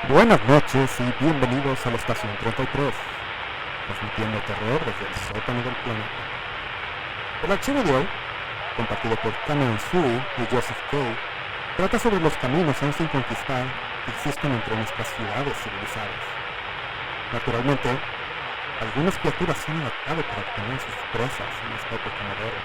Buenas noches y bienvenidos a la Estación 33, transmitiendo terror desde el sótano del planeta. El archivo de hoy, compartido por Cameron Sui y Joseph Kay, trata sobre los caminos aún sin conquistar que existen entre nuestras ciudades civilizadas. Naturalmente, algunas criaturas se han adaptado para obtener sus presas en esta época moderna.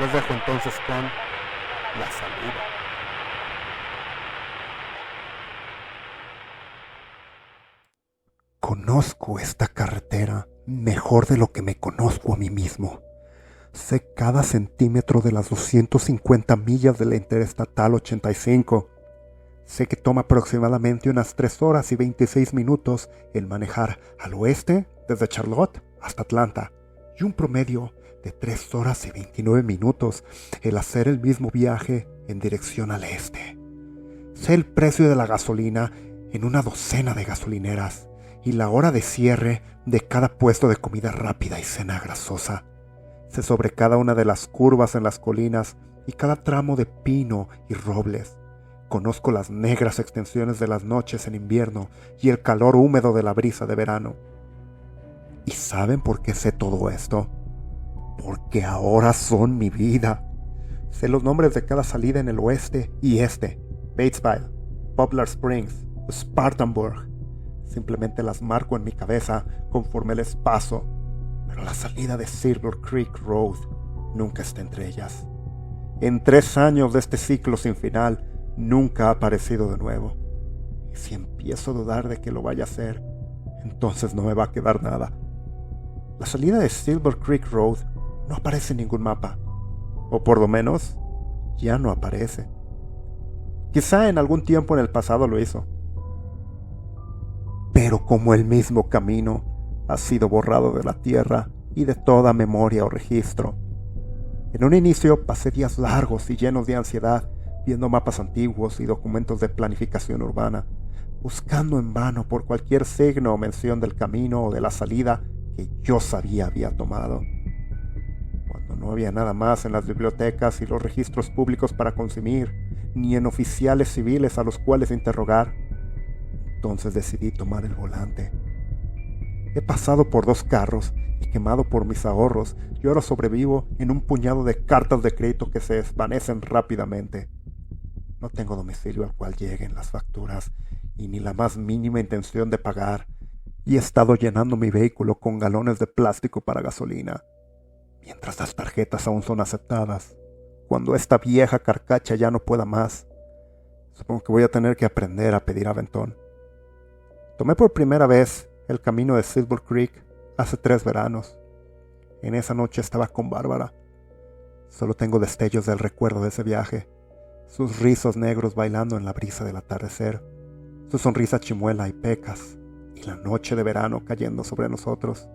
Les dejo entonces con la salida. Conozco esta carretera mejor de lo que me conozco a mí mismo. Sé cada centímetro de las 250 millas de la Interestatal 85. Sé que toma aproximadamente unas 3 horas y 26 minutos el manejar al oeste desde Charlotte hasta Atlanta y un promedio de 3 horas y 29 minutos el hacer el mismo viaje en dirección al este. Sé el precio de la gasolina en una docena de gasolineras y la hora de cierre de cada puesto de comida rápida y cena grasosa. Sé sobre cada una de las curvas en las colinas y cada tramo de pino y robles. Conozco las negras extensiones de las noches en invierno y el calor húmedo de la brisa de verano. ¿Y saben por qué sé todo esto? Porque ahora son mi vida. Sé los nombres de cada salida en el oeste y este: Batesville, Poplar Springs, Spartanburg. Simplemente las marco en mi cabeza conforme les paso, pero la salida de Silver Creek Road nunca está entre ellas. En 3 años de este ciclo sin final, nunca ha aparecido de nuevo. Y si empiezo a dudar de que lo vaya a hacer, entonces no me va a quedar nada. La salida de Silver Creek Road no aparece en ningún mapa, o por lo menos, ya no aparece. Quizá en algún tiempo en el pasado lo hizo, pero como el mismo camino ha sido borrado de la tierra y de toda memoria o registro. En un inicio pasé días largos y llenos de ansiedad viendo mapas antiguos y documentos de planificación urbana, buscando en vano por cualquier signo o mención del camino o de la salida que yo sabía había tomado. Cuando no había nada más en las bibliotecas y los registros públicos para consumir, ni en oficiales civiles a los cuales interrogar, entonces decidí tomar el volante. He pasado por 2 carros y quemado por mis ahorros, y ahora sobrevivo en un puñado de cartas de crédito que se desvanecen rápidamente. No tengo domicilio al cual lleguen las facturas y ni la más mínima intención de pagar, y he estado llenando mi vehículo con galones de plástico para gasolina, mientras las tarjetas aún son aceptadas. Cuando esta vieja carcacha ya no pueda más, supongo que voy a tener que aprender a pedir aventón. Tomé por primera vez el camino de Silver Creek hace 3 veranos. En esa noche estaba con Bárbara. Solo tengo destellos del recuerdo de ese viaje, sus rizos negros bailando en la brisa del atardecer, su sonrisa chimuela y pecas, y la noche de verano cayendo sobre nosotros.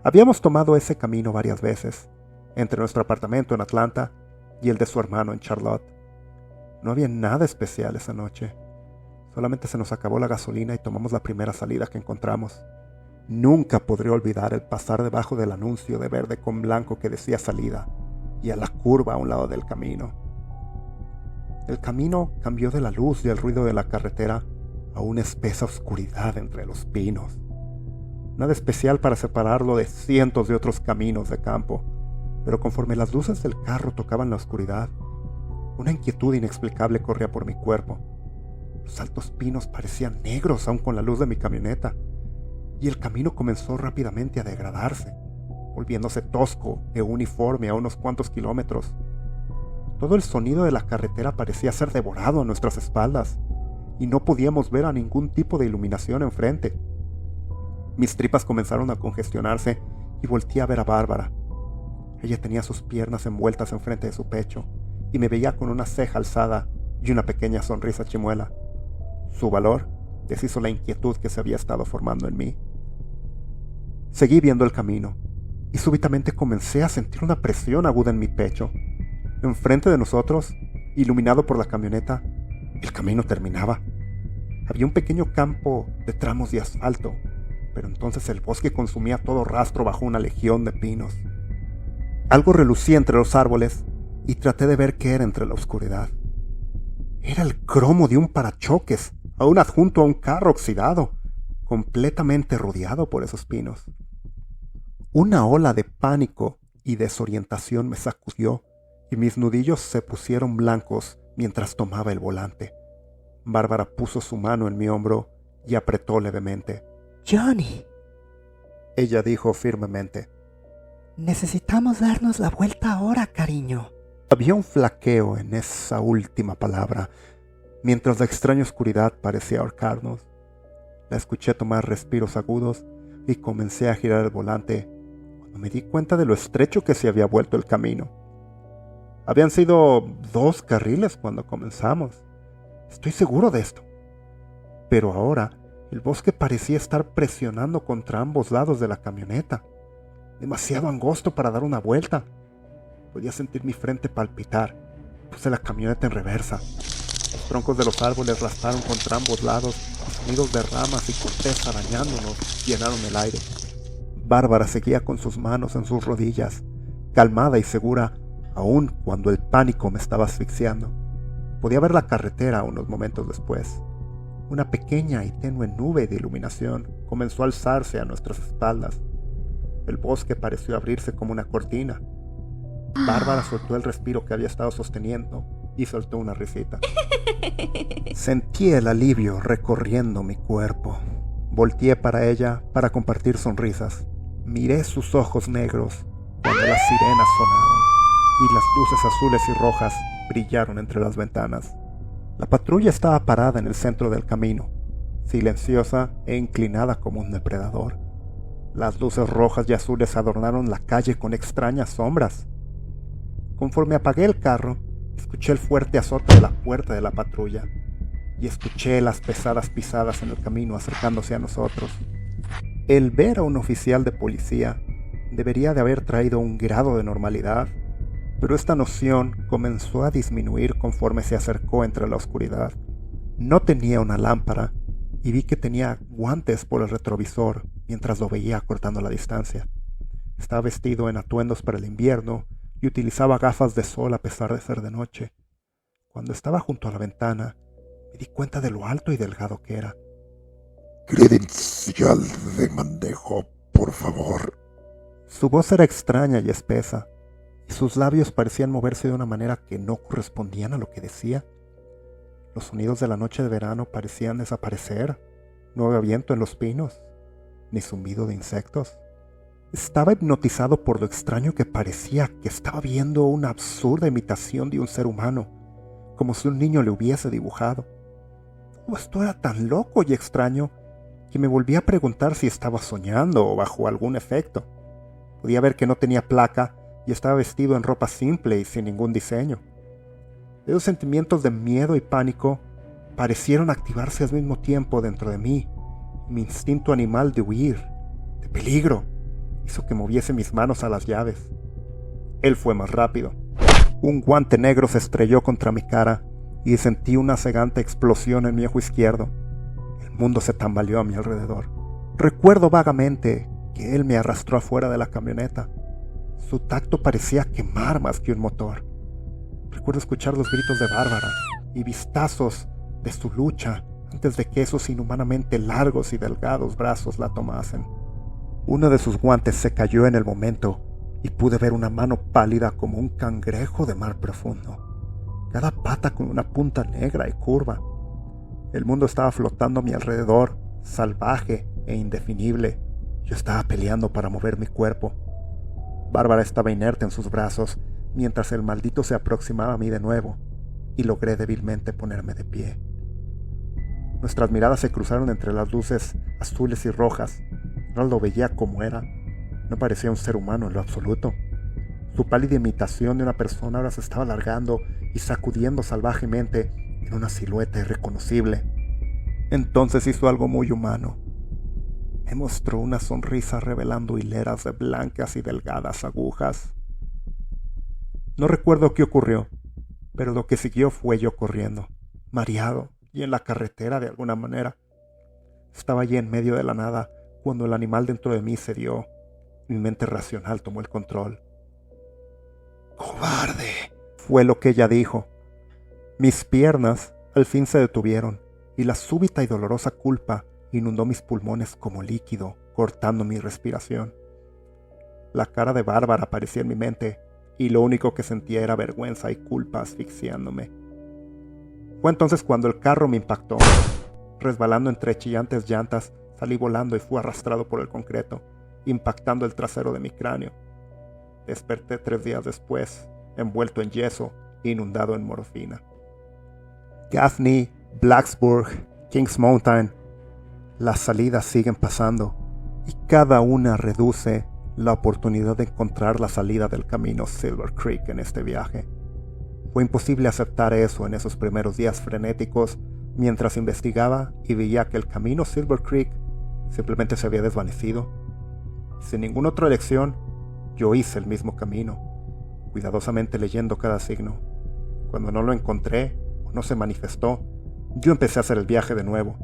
Habíamos tomado ese camino varias veces, entre nuestro apartamento en Atlanta y el de su hermano en Charlotte. No había nada especial esa noche. Solamente se nos acabó la gasolina y tomamos la primera salida que encontramos. Nunca podré olvidar el pasar debajo del anuncio de verde con blanco que decía salida y a la curva a un lado del camino. El camino cambió de la luz y el ruido de la carretera a una espesa oscuridad entre los pinos. Nada especial para separarlo de cientos de otros caminos de campo, pero conforme las luces del carro tocaban la oscuridad, una inquietud inexplicable corría por mi cuerpo. Los altos pinos parecían negros aún con la luz de mi camioneta, y el camino comenzó rápidamente a degradarse, volviéndose tosco e uniforme a unos cuantos kilómetros. Todo el sonido de la carretera parecía ser devorado a nuestras espaldas, y no podíamos ver a ningún tipo de iluminación enfrente. Mis tripas comenzaron a congestionarse y volteé a ver a Bárbara. Ella tenía sus piernas envueltas enfrente de su pecho, y me veía con una ceja alzada y una pequeña sonrisa chimuela. Su valor deshizo la inquietud que se había estado formando en mí. Seguí viendo el camino, y súbitamente comencé a sentir una presión aguda en mi pecho. Enfrente de nosotros, iluminado por la camioneta, el camino terminaba. Había un pequeño campo de tramos de asfalto, pero entonces el bosque consumía todo rastro bajo una legión de pinos. Algo relucía entre los árboles, y traté de ver qué era entre la oscuridad. Era el cromo de un parachoques aún adjunto a un carro oxidado, completamente rodeado por esos pinos. Una ola de pánico y desorientación me sacudió y mis nudillos se pusieron blancos mientras tomaba el volante. Bárbara puso su mano en mi hombro y apretó levemente. Johnny, Ella dijo firmemente. necesitamos darnos la vuelta ahora, cariño. Había un flaqueo en esa última palabra, mientras la extraña oscuridad parecía ahorcarnos. La escuché tomar respiros agudos y comencé a girar el volante cuando me di cuenta de lo estrecho que se había vuelto el camino. Habían sido 2 carriles cuando comenzamos. Estoy seguro de esto. Pero ahora el bosque parecía estar presionando contra ambos lados de la camioneta. Demasiado angosto para dar una vuelta. Podía sentir mi frente palpitar. Puse la camioneta en reversa. Los troncos de los árboles rasparon contra ambos lados y sonidos de ramas y corteza arañándonos llenaron el aire. Bárbara seguía con sus manos en sus rodillas, calmada y segura, aun cuando el pánico me estaba asfixiando. Podía ver la carretera unos momentos después. Una pequeña y tenue nube de iluminación comenzó a alzarse a nuestras espaldas. El bosque pareció abrirse como una cortina. Bárbara soltó el respiro que había estado sosteniendo y soltó una risita. Sentí el alivio recorriendo mi cuerpo. Volteé para ella para compartir sonrisas. Miré sus ojos negros cuando las sirenas sonaron y las luces azules y rojas brillaron entre las ventanas. La patrulla estaba parada en el centro del camino, silenciosa e inclinada como un depredador. Las luces rojas y azules adornaron la calle con extrañas sombras. Conforme apagué el carro, escuché el fuerte azote de la puerta de la patrulla y escuché las pesadas pisadas en el camino acercándose a nosotros. El ver a un oficial de policía debería de haber traído un grado de normalidad, pero esta noción comenzó a disminuir conforme se acercó entre la oscuridad. No tenía una lámpara y vi que tenía guantes por el retrovisor mientras lo veía acortando la distancia. Estaba vestido en atuendos para el invierno y utilizaba gafas de sol a pesar de ser de noche. Cuando estaba junto a la ventana, me di cuenta de lo alto y delgado que era. Credencial de manejo, por favor. Su voz era extraña y espesa, y sus labios parecían moverse de una manera que no correspondían a lo que decía. Los sonidos de la noche de verano parecían desaparecer. No había viento en los pinos, ni zumbido de insectos. Estaba hipnotizado por lo extraño que parecía que estaba viendo una absurda imitación de un ser humano, como si un niño le hubiese dibujado. Todo esto era tan loco y extraño que me volví a preguntar si estaba soñando o bajo algún efecto. Podía ver que no tenía placa y estaba vestido en ropa simple y sin ningún diseño. Esos sentimientos de miedo y pánico parecieron activarse al mismo tiempo dentro de mí. Mi instinto animal de huir, de peligro, hizo que moviese mis manos a las llaves. Él fue más rápido. Un guante negro se estrelló contra mi cara y sentí una cegante explosión en mi ojo izquierdo. El mundo se tambaleó a mi alrededor. Recuerdo vagamente que él me arrastró afuera de la camioneta. Su tacto parecía quemar más que un motor. Recuerdo escuchar los gritos de Bárbara y vistazos de su lucha antes de que esos inhumanamente largos y delgados brazos la tomasen. Uno de sus guantes se cayó en el momento y pude ver una mano pálida como un cangrejo de mar profundo, cada pata con una punta negra y curva. El mundo estaba flotando a mi alrededor, salvaje e indefinible. Yo estaba peleando para mover mi cuerpo. Bárbara estaba inerte en sus brazos, mientras el maldito se aproximaba a mí de nuevo, y logré débilmente ponerme de pie. Nuestras miradas se cruzaron entre las luces azules y rojas. No lo veía como era. No parecía un ser humano en lo absoluto. Su pálida imitación de una persona ahora se estaba alargando y sacudiendo salvajemente en una silueta irreconocible. Entonces hizo algo muy humano. Me mostró una sonrisa revelando hileras de blancas y delgadas agujas. No recuerdo qué ocurrió, pero lo que siguió fue yo corriendo, mareado y en la carretera de alguna manera. Estaba allí en medio de la nada cuando el animal dentro de mí cedió. Mi mente racional tomó el control. ¡Cobarde! Fue lo que ella dijo. Mis piernas al fin se detuvieron y la súbita y dolorosa culpa inundó mis pulmones como líquido, cortando mi respiración. La cara de Bárbara aparecía en mi mente, y lo único que sentía era vergüenza y culpa asfixiándome. Fue entonces cuando el carro me impactó. Resbalando entre chillantes llantas, salí volando y fui arrastrado por el concreto, impactando el trasero de mi cráneo. Desperté 3 días después, envuelto en yeso, inundado en morfina. Gaffney, Blacksburg, Kings Mountain. Las salidas siguen pasando, y cada una reduce la oportunidad de encontrar la salida del camino Silver Creek en este viaje. Fue imposible aceptar eso en esos primeros días frenéticos mientras investigaba y veía que el camino Silver Creek simplemente se había desvanecido. Sin ninguna otra elección, yo hice el mismo camino, cuidadosamente leyendo cada signo. Cuando no lo encontré o no se manifestó, yo empecé a hacer el viaje de nuevo,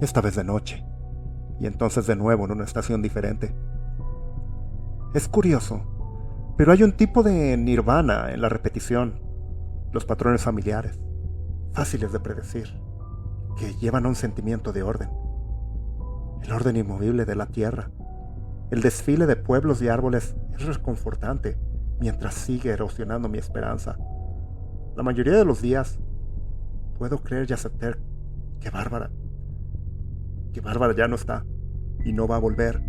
esta vez de noche, y entonces de nuevo en una estación diferente. Es curioso, pero hay un tipo de nirvana en la repetición, los patrones familiares, fáciles de predecir, que llevan a un sentimiento de orden. El orden inmovible de la tierra. El desfile de pueblos y árboles es reconfortante mientras sigue erosionando mi esperanza. La mayoría de los días puedo creer y aceptar que Bárbara ya no está y no va a volver.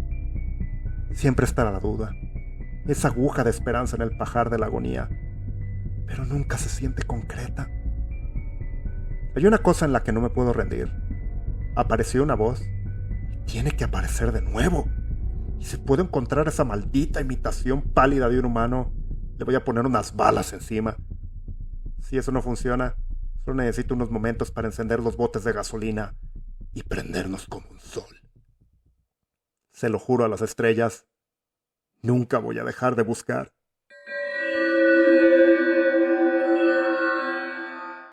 Siempre estará la duda, esa aguja de esperanza en el pajar de la agonía, pero nunca se siente concreta. Hay una cosa en la que no me puedo rendir. Apareció una voz y tiene que aparecer de nuevo. Y si puedo encontrar esa maldita imitación pálida de un humano, le voy a poner unas balas encima. Si eso no funciona, solo necesito unos momentos para encender los botes de gasolina y prendernos como un sol. Se lo juro a las estrellas, nunca voy a dejar de buscar.